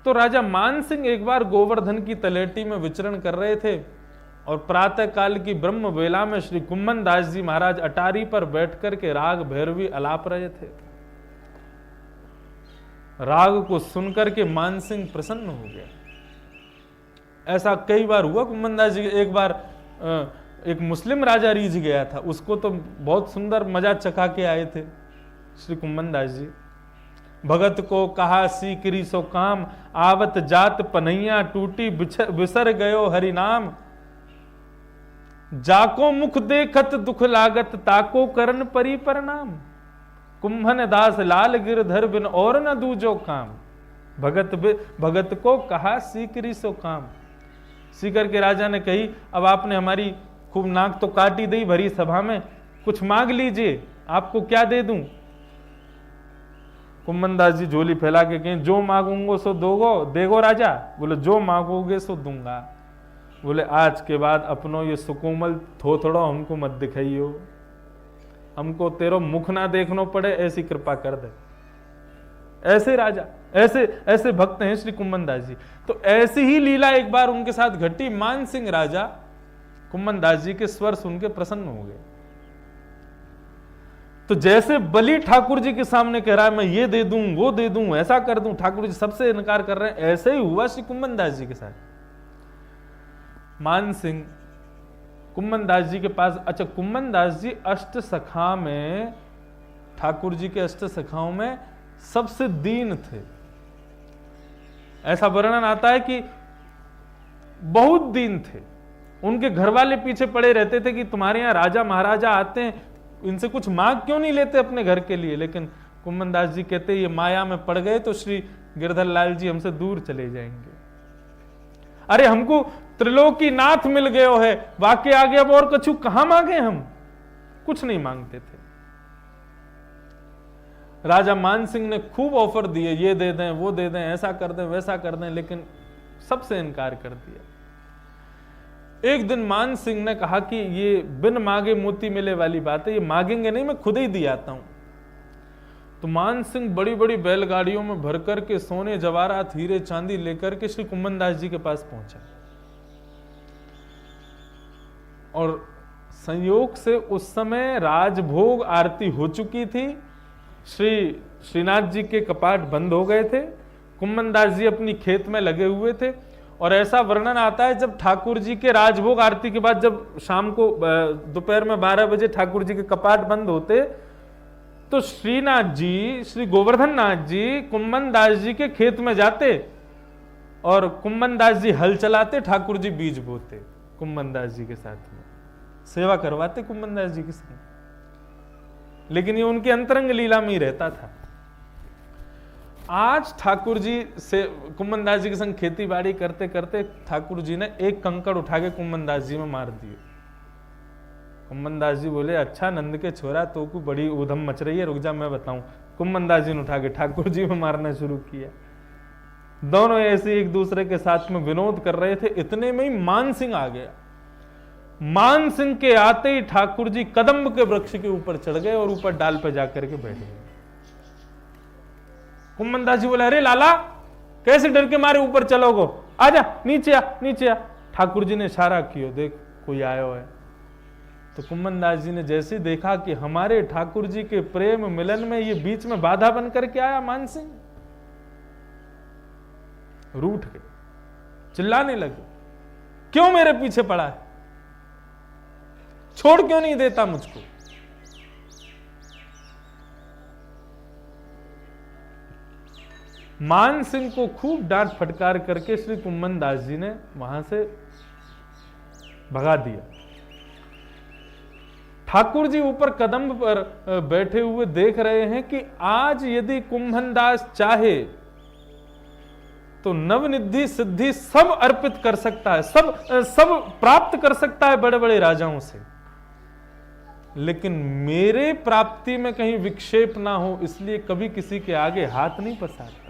तो राजा मान सिंह एक बार गोवर्धन की तलेटी में विचरण कर रहे थे और प्रातः काल की ब्रह्म वेला में श्री कुम्मन दास जी महाराज अटारी पर बैठकर के राग भैरवी अलाप रहे थे। राग को सुनकर के मान सिंह प्रसन्न हो गया। ऐसा कई बार हुआ। कुम्मन दास जी एक बार एक मुस्लिम राजा रीझ गया था, उसको तो बहुत सुंदर मजा चखा के आए थे श्री कुम्मन दास जी। भगत को कहा सीकरी सो काम, आवत जात पनैया टूटी बिसर गयो हरि नाम। जाको मुख देखत दुख लागत, ताको करन परी परनाम। कुंभन दास लाल गिरधर बिन और न दूजो काम। भगत को कहा सीकरी सो काम। सीकर के राजा ने कही, अब आपने हमारी खूब नाक तो काटी दी भरी सभा में, कुछ मांग लीजिए, आपको क्या दे दूं। कुम्मन दास जी झोली फैला के कहें, जो मांगूंगो सो दोगो देगो राजा। बोले जो मांगोगे सो दूंगा। बोले आज के बाद अपनो ये सुकोमल थोथड़ो हमको मत दिखाइयो, हमको तेरो मुख ना देखना पड़े, ऐसी कृपा कर दे। ऐसे राजा, ऐसे भक्त हैं श्री कुम्मन दास जी। तो ऐसी ही लीला एक बार उनके साथ घटी। मान सिंह राजा कुम्मन दास जी के स्वर सुन के प्रसन्न हो गए। तो जैसे बलि ठाकुर जी के सामने कह रहा है मैं ये दे दूं, वो दे दूं, ऐसा कर दूं, ठाकुर जी सबसे इनकार कर रहे हैं, ऐसे ही हुआ श्री कुम्मन दास जी के साथ। मान सिंह कुम्मन दास जी के पास, अच्छा कुम्मन दास जी अष्ट सखा में, ठाकुर जी के अष्ट सखाओं में सबसे दीन थे। ऐसा वर्णन आता है कि बहुत दीन थे। उनके घर वाले पीछे पड़े रहते थे कि तुम्हारे यहां राजा महाराजा आते हैं, इनसे कुछ मांग क्यों नहीं लेते अपने घर के लिए। लेकिन कुम्मन दास जी कहते ये माया में पड़ गए तो श्री गिरधर लाल जी हमसे दूर चले जाएंगे। अरे हमको त्रिलोकी नाथ मिल गयो है, वाकई आगे अब और कछु कहां मांगे, हम कुछ नहीं मांगते थे। राजा मान सिंह ने खूब ऑफर दिए, ये दे दें, वो दे दें, ऐसा कर दें, वैसा कर दें, लेकिन सबसे इनकार कर दिया। एक दिन मान सिंह ने कहा कि ये बिन मांगे मोती मिले वाली बात है, ये मांगेंगे नहीं, मैं खुद ही दिया आता हूं। तो मान सिंह बड़ी बड़ी बैलगाड़ियों में भर करके सोने जवाहरात हीरे चांदी लेकर के श्री कुम्मन दास जी के पास पहुंचा। और संयोग से उस समय राजभोग आरती हो चुकी थी, श्रीनाथ जी के कपाट बंद हो गए थे, कुम्मन दास जी अपनी खेत में लगे हुए थे। और ऐसा वर्णन आता है जब ठाकुर जी के राजभोग आरती के बाद जब शाम को दोपहर में 12 बजे ठाकुर जी के कपाट बंद होते तो श्रीनाथ जी, श्री गोवर्धन नाथ जी कुम्मन दास जी के खेत में जाते और कुम्मन दास जी हल चलाते, ठाकुर जी बीज बोते, कुम्मन दास जी के साथ में सेवा करवाते कुम्मन दास जी के साथ। लेकिन ये उनके अंतरंग लीला में ही रहता था। आज ठाकुर जी से कुम्मन दास जी के संग खेती बाड़ी करते करते ठाकुर जी ने एक कंकड़ उठा के कुम्मन दास जी में मार दिए। कुम्मन दास जी बोले, अच्छा नंद के छोरा, तो को बड़ी उधम मच रही है, रुक जा मैं बताऊं। कुम्मन दास जी ने उठा के ठाकुर जी में मारना शुरू किया। दोनों ऐसे एक दूसरे के साथ में विनोद कर रहे थे। इतने में ही मान सिंह आ गया। मान सिंह के आते ही ठाकुर जी कदम्ब के वृक्ष के ऊपर चढ़ गए और ऊपर डाल पे जाकर के बैठ गए। कुम्मन दास जी बोले, अरे लाला कैसे डर के मारे ऊपर चलोगो, आजा नीचे आ, नीचे आ। ठाकुर जी ने इशारा किया, देख कोई आयो है। तो कुम्मन दास जी ने जैसे देखा कि हमारे ठाकुर जी के प्रेम मिलन में ये बीच में बाधा बन करके आया, मान सिंह रूठ गए, चिल्लाने लगे, क्यों मेरे पीछे पड़ा है, छोड़ क्यों नहीं देता मुझको। मान सिंह को खूब डांट फटकार करके श्री कुम्मन दास जी ने वहां से भगा दिया। ठाकुर जी ऊपर कदम पर बैठे हुए देख रहे हैं कि आज यदि कुम्भन दास चाहे तो नवनिधि सिद्धि सब अर्पित कर सकता है, सब प्राप्त कर सकता है बड़े बड़े राजाओं से, लेकिन मेरे प्राप्ति में कहीं विक्षेप ना हो, इसलिए कभी किसी के आगे हाथ नहीं पसारता।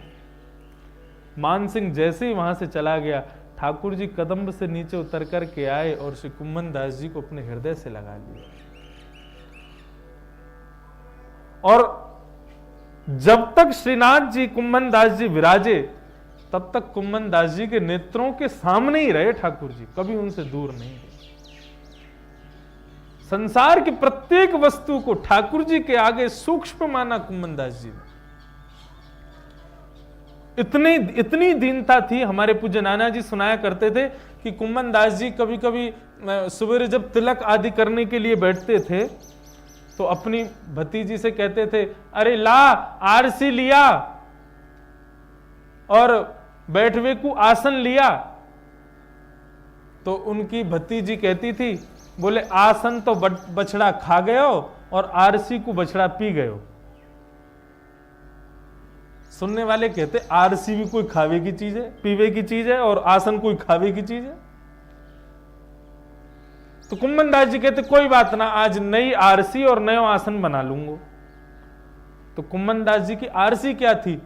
मान सिंह जैसे ही वहां से चला गया, ठाकुर जी कदम्ब से नीचे उतर कर के आए और श्री कुम्भन दास जी को अपने हृदय से लगा लिया। और जब तक श्रीनाथ जी कुम्भन दास जी विराजे, तब तक कुम्मन दास जी के नेत्रों के सामने ही रहे ठाकुर जी, कभी उनसे दूर नहीं गए। संसार की प्रत्येक वस्तु को ठाकुर जी के आगे सूक्ष्म माना कुम्मन दास जी ने। इतनी दीनता थी। हमारे पूज्य नाना जी सुनाया करते थे कि कुम्मन दास जी कभी कभी सवेरे जब तिलक आदि करने के लिए बैठते थे तो अपनी भतीजी से कहते थे, अरे ला आरसी लिया और बैठवे को आसन लिया। तो उनकी भतीजी कहती थी, बोले आसन तो बछड़ा खा गयो और आरसी को बछड़ा पी गयो। सुनने वाले कहते आरसी भी कोई खावे की चीज है, पीवे की चीज है, और आसन कोई खावे की चीज है। तो कुम्मन दास जी कहते कोई बात ना, आज नई आरसी और नयो आसन बना लूंगा। तो कुम्मन दास जी की आरसी क्या थी?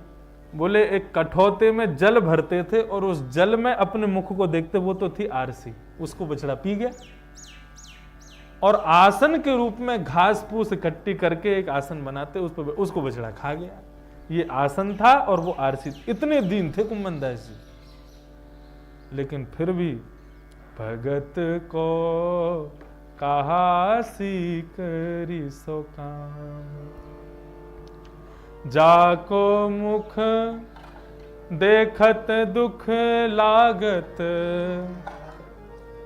बोले एक कठौते में जल भरते थे और उस जल में अपने मुख को देखते, वो तो थी आरसी। उसको बछड़ा पी गया। और आसन के रूप में घास फूस इकट्ठी करके एक आसन बनाते, उस पर उसको बछड़ा खा गया। ये आसन था और वो आरसी। इतने दीन थे कुम्मन दास जी। लेकिन फिर भी भगत को कहा सी करी सो काम, जाको मुख देखत दुख लागत,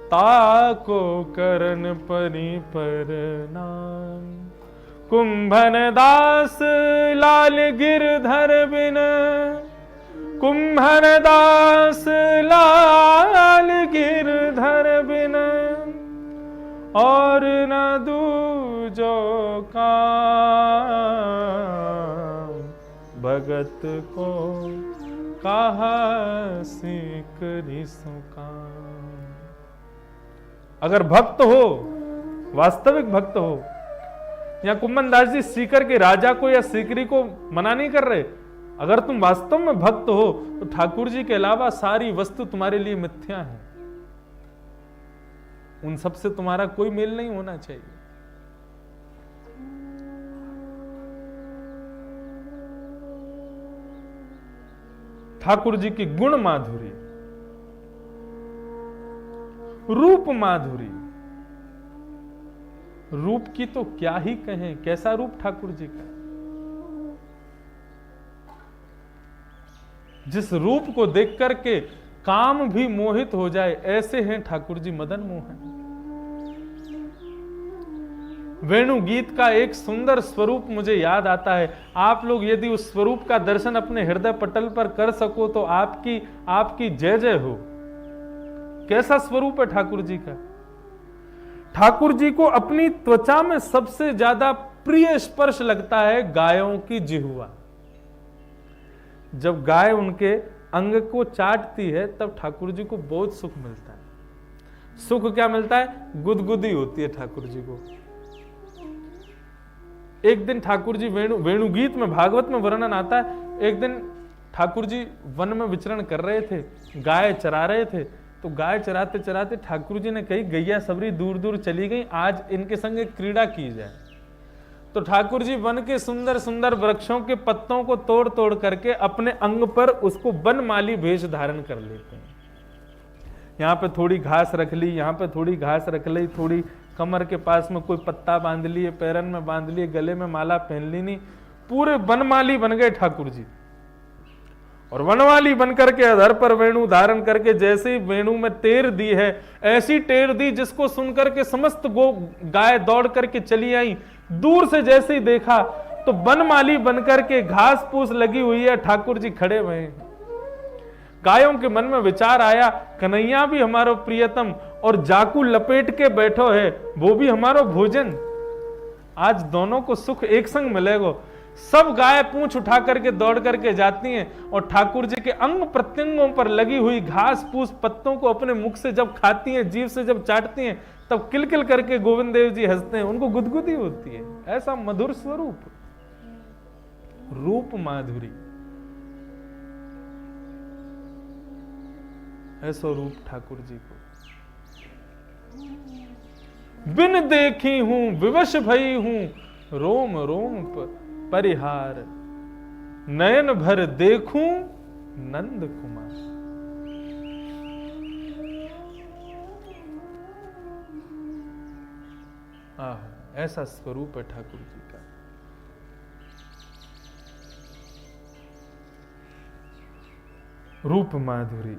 ताको करन परी परनाम। कुंभन दास लाल गिरधर बिन, कुंभन दास लाल गिरधर बिन, और न दूजो काम, भगत को कहा सी करी सो काम। अगर भक्त हो, वास्तविक भक्त हो, या कुम्मन दास जी सीकर के राजा को या सीकरी को मना नहीं कर रहे, अगर तुम वास्तव में भक्त हो तो ठाकुर जी के अलावा सारी वस्तु तुम्हारे लिए मिथ्या है। उन सब से तुम्हारा कोई मेल नहीं होना चाहिए। ठाकुर जी की गुण माधुरी, रूप माधुरी, रूप की तो क्या ही कहें। कैसा रूप ठाकुर जी का! जिस रूप को देख करके काम भी मोहित हो जाए, ऐसे हैं ठाकुर जी मदन मोहन। वेणु गीत का एक सुंदर स्वरूप मुझे याद आता है। आप लोग यदि उस स्वरूप का दर्शन अपने हृदय पटल पर कर सको तो आपकी जय जय हो। कैसा स्वरूप है ठाकुर जी का! ठाकुर जी को अपनी त्वचा में सबसे ज्यादा प्रिय स्पर्श लगता है गायों की जिह्वा। जब गाय उनके अंग को चाटती है तब ठाकुर जी को बहुत सुख मिलता है। सुख क्या मिलता है? गुदगुदी होती है ठाकुर जी को। एक दिन ठाकुर जी वेणु गीत में, भागवत में वर्णन आता है, एक दिन ठाकुर जी वन में विचरण कर रहे थे, गाय चरा रहे थे। तो गाय चराते चराते ठाकुर जी ने कही गैया सबरी दूर दूर चली गई, आज इनके संग एक क्रीड़ा की जाए। तो ठाकुर जी वन के सुंदर सुंदर वृक्षों के पत्तों को तोड़ तोड़ करके अपने अंग पर उसको वनमाली भेष धारण कर लेते हैं। यहाँ पे थोड़ी घास रख ली, यहाँ पे थोड़ी घास रख ली, थोड़ी कमर के पास में कोई पत्ता बांध लिए, पैरन में बांध लिए, गले में माला पहन ली, नहीं पूरे वनमाली बन गए ठाकुर जी। और वनवाली बनकर के अधर पर वेणु धारण करके जैसे ही वेणु में टेर दी है, ऐसी टेर दी जिसको सुनकर के समस्त गाय दौड़ करके चली आई। दूर से जैसे ही देखा तो वनमाली बनकर के घास फूस लगी हुई है, ठाकुर जी खड़े हुए हैं। गायों के मन में विचार आया, कन्हैया भी हमारो प्रियतम और जाकू लपेट के बैठो है, वो भी हमारो भोजन। आज दोनों को सुख एक संग मिलेगा। सब गाय पूंछ उठा करके दौड़ करके जाती हैं और ठाकुर जी के अंग प्रत्यंगों पर लगी हुई घास फूस पत्तों को अपने मुख से जब खाती हैं, जीभ से जब चाटती हैं, तब किलकिल करके गोविंद देव जी हंसते हैं, उनको गुदगुदी होती है। ऐसा मधुर स्वरूप, रूप माधुरी, ऐसा रूप ठाकुर जी को। बिन देखी हूं विवश भई हूं, रोम रोम परिहार, नयन भर देखूं नंद कुमार। ऐसा स्वरूप है ठाकुर जी का। रूप माधुरी,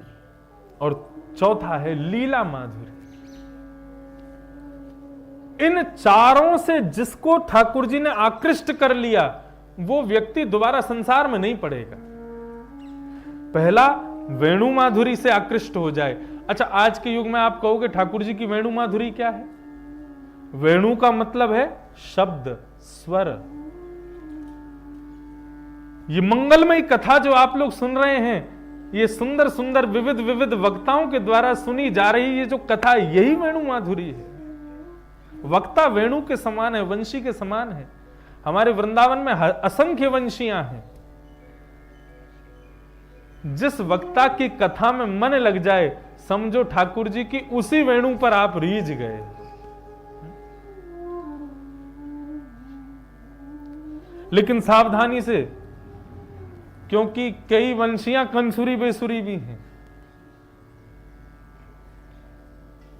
और चौथा है लीला माधुरी। इन चारों से जिसको ठाकुर जी ने आकृष्ट कर लिया, वो व्यक्ति दोबारा संसार में नहीं पड़ेगा। पहला वेणु माधुरी से आकृष्ट हो जाए। अच्छा, आज के युग में आप कहोगे ठाकुर जी की वेणु माधुरी क्या है? वेणु का मतलब है शब्द, स्वर। ये मंगलमयी कथा जो आप लोग सुन रहे हैं, ये सुंदर सुंदर विविध विविध वक्ताओं के द्वारा सुनी जा रही ये जो कथा, यही वेणु माधुरी है। वक्ता वेणु के समान है, वंशी के समान है। हमारे वृंदावन में असंख्य वंशियां हैं। जिस वक्ता की कथा में मन लग जाए, समझो ठाकुर जी की उसी वेणु पर आप रीझ गए। लेकिन सावधानी से, क्योंकि कई वंशियां कंसुरी बेसुरी भी हैं।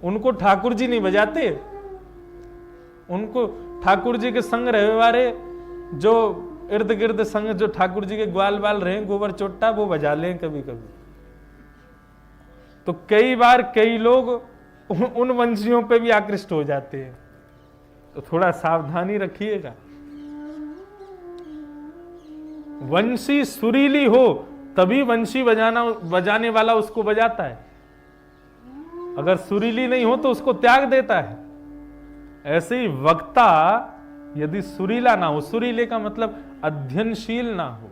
उनको ठाकुर जी नहीं बजाते। उनको ठाकुर जी के संग रहे वाले जो इर्द गिर्द संग जो ठाकुर जी के ग्वाल बाल रहे, गोबर चोट्टा, वो बजा लें कभी कभी। तो कई बार कई लोग उन वंशियों पे भी आकृष्ट हो जाते हैं। तो थोड़ा सावधानी रखिएगा। वंशी सुरीली हो तभी वंशी बजाने वाला उसको बजाता है। अगर सुरीली नहीं हो तो उसको त्याग देता है। ऐसे ही वक्ता यदि सुरीला ना हो, सुरीले का मतलब अध्ययनशील ना हो,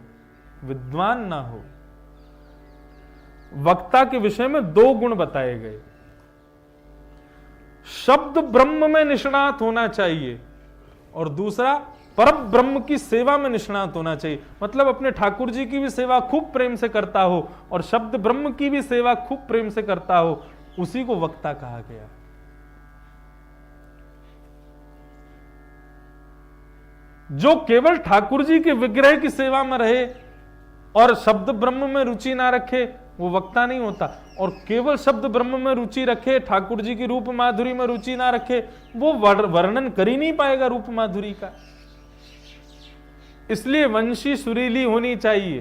विद्वान ना हो। वक्ता के विषय में दो गुण बताए गए। शब्द ब्रह्म में निष्णात होना चाहिए, और दूसरा पर ब्रह्म की सेवा में निष्णात होना चाहिए। मतलब अपने ठाकुर जी की भी सेवा खूब प्रेम से करता हो और शब्द ब्रह्म की भी सेवा खूब प्रेम से करता हो, उसी को वक्ता कहा गया। जो केवल ठाकुर जी के विग्रह की सेवा में रहे और शब्द ब्रह्म में रुचि ना रखे, वो वक्ता नहीं होता। और केवल शब्द ब्रह्म में रुचि रखे, ठाकुर जी की रूप माधुरी में रुचि ना रखे, वो वर्णन कर ही नहीं पाएगा रूप माधुरी का। इसलिए वंशी सुरीली होनी चाहिए,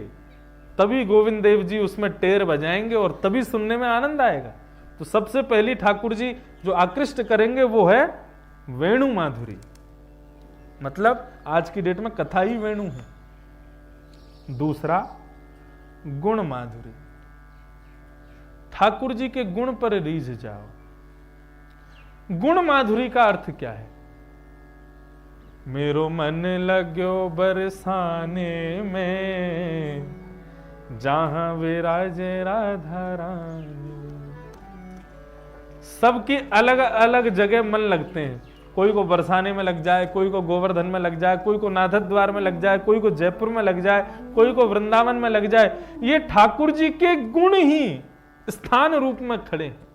तभी गोविंद देव जी उसमें टेर बजाएंगे और तभी सुनने में आनंद आएगा। तो सबसे पहली ठाकुर जी जो आकृष्ट करेंगे वो है वेणु माधुरी। मतलब आज की डेट में कथा ही वेणु है। दूसरा गुण माधुरी। ठाकुर जी के गुण पर रीझ जाओ। गुण माधुरी का अर्थ क्या है? मेरो मन लग्यो बरसाने में, जहां विराजे राधा रानी। सबकी अलग अलग जगह मन लगते हैं। कोई को बरसाने में लग जाए, कोई को गोवर्धन में लग जाए, कोई को नाथद द्वार में लग जाए, कोई को जयपुर में लग जाए, कोई को वृंदावन में लग जाए। ये ठाकुर जी के गुण ही स्थान रूप में खड़े हैं।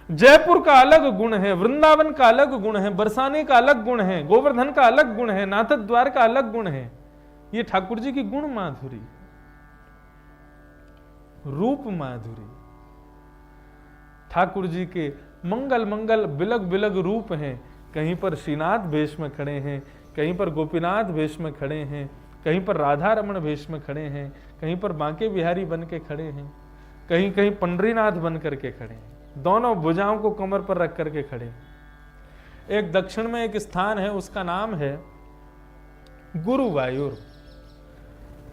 जयपुर का अलग गुण है, वृंदावन का अलग गुण है, बरसाने का अलग गुण है, गोवर्धन का अलग गुण है, नाथद द्वार का अलग गुण है। ये ठाकुर जी की गुण माधुरी। रूप माधुरी। ठाकुर जी के मंगल मंगल बिलग बिलग रूप हैं। कहीं पर श्रीनाथ भेष में खड़े हैं, कहीं पर गोपीनाथ भेष में खड़े हैं, कहीं पर राधा रमण भेष में खड़े हैं, कहीं पर बांके बिहारी बन के खड़े हैं, कहीं कहीं पंडरीनाथ बन करके खड़े हैं। दोनों भुजाओं को कमर पर रख करके खड़े हैं। एक दक्षिण में एक स्थान है, उसका नाम है गुरुवायूर।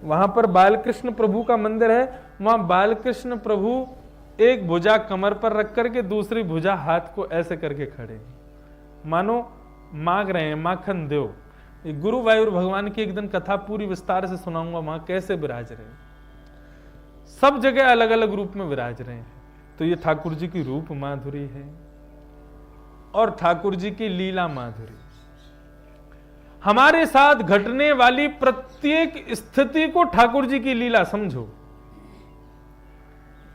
वहां पर बालकृष्ण प्रभु का मंदिर है। वहां बालकृष्ण प्रभु एक भुजा कमर पर रख करके दूसरी भुजा हाथ को ऐसे करके खड़े हैं, मानो मांग रहे हैं माखन दो। गुरुवायूर भगवान की एक दिन कथा पूरी विस्तार से सुनाऊंगा, वहां कैसे विराज रहे हैं। सब जगह अलग अलग रूप में विराज रहे हैं। तो ये ठाकुर जी की रूप माधुरी है। और ठाकुर जी की लीला माधुरी। हमारे साथ घटने वाली प्रत्येक स्थिति को ठाकुर जी की लीला समझो।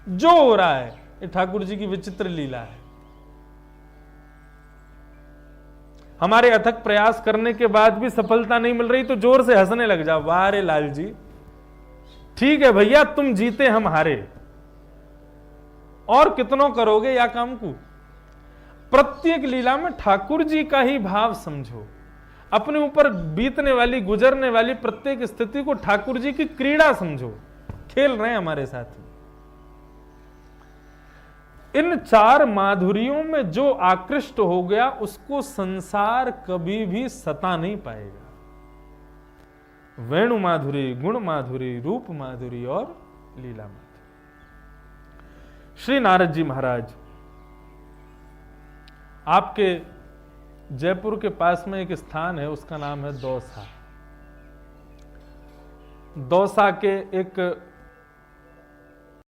जो हो रहा है ये ठाकुर जी की विचित्र लीला है। हमारे अथक प्रयास करने के बाद भी सफलता नहीं मिल रही तो जोर से हंसने लग जाओ, वाह रे लाल जी ठीक है भैया, तुम जीते हम हारे, और कितनों करोगे या काम को। प्रत्येक लीला में ठाकुर जी का ही भाव समझो, अपने ऊपर बीतने वाली गुजरने वाली प्रत्येक स्थिति को ठाकुर जी की क्रीड़ा समझो, खेल रहे हैं हमारे साथ। इन चार माधुरियों में जो आकृष्ट हो गया उसको संसार कभी भी सता नहीं पाएगा। वेणु माधुरी, गुण माधुरी, रूप माधुरी और लीला माधुरी। श्री नारद जी महाराज, आपके जयपुर के पास में एक स्थान है, उसका नाम है दौसा। दौसा के एक